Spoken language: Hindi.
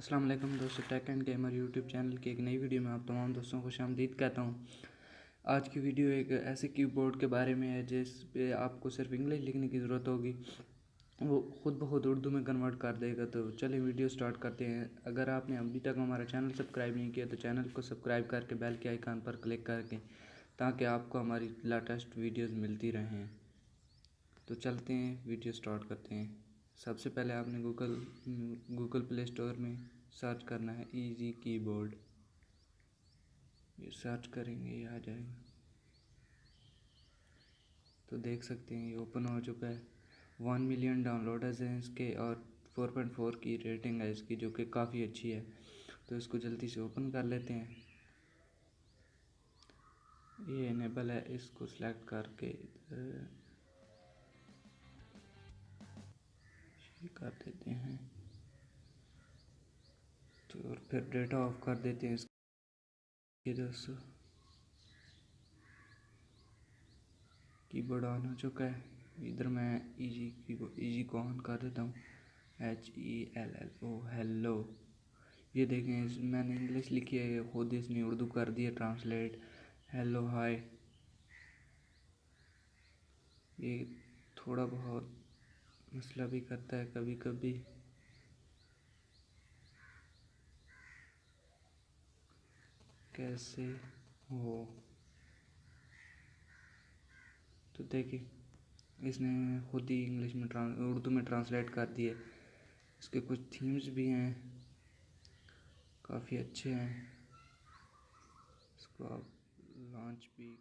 अस्सलाम वालेकुम दोस्तों, tech and gamer YouTube channel की एक नई वीडियो में आप तमाम दोस्तों को खुशामदीद कहता हूं। आज की वीडियो एक ऐसे कीबोर्ड के बारे में है जिस पे आपको सिर्फ इंग्लिश लिखने की ज़रूरत होगी, वो खुद ब खुद उर्दू में कन्वर्ट कर देगा। तो चलिए वीडियो स्टार्ट करते हैं। अगर आपने अभी तक हमारा चैनल सब्सक्राइब नहीं किया तो चैनल को सब्सक्राइब करके बेल के आइकन पर क्लिक करके, ताकि आपको हमारी लेटेस्ट वीडियोज़ मिलती रहें। तो चलते हैं, वीडियो स्टार्ट करते हैं। सबसे पहले आपने गूगल प्ले स्टोर में सर्च करना है इजी कीबोर्ड। ये सर्च करेंगे, ये आ जाएगा। तो देख सकते हैं ये ओपन हो चुका है। 1 मिलियन डाउनलोडर्स हैं इसके और 4.4 की रेटिंग है इसकी, जो कि काफ़ी अच्छी है। तो इसको जल्दी से ओपन कर लेते हैं। ये इनेबल है, इसको सिलेक्ट करके ये कर देते हैं। तो और फिर डेटा ऑफ कर देते हैं इसके। दोस्तों कीबोर्ड ऑन हो चुका है। इधर मैं इजी को ऑन कर देता हूँ। HELLO hello. ये देखें, मैंने इंग्लिश लिखी है, खुद इसने उर्दू कर दिया ट्रांसलेट। Hello hi. ये थोड़ा बहुत मसला भी करता है कभी कभी। कैसे हो, तो देखिए इसने खुद ही इंग्लिश में उर्दू में ट्रांसलेट कर दिए। इसके कुछ थीम्स भी हैं, काफ़ी अच्छे हैं। इसको आप लॉन्च भी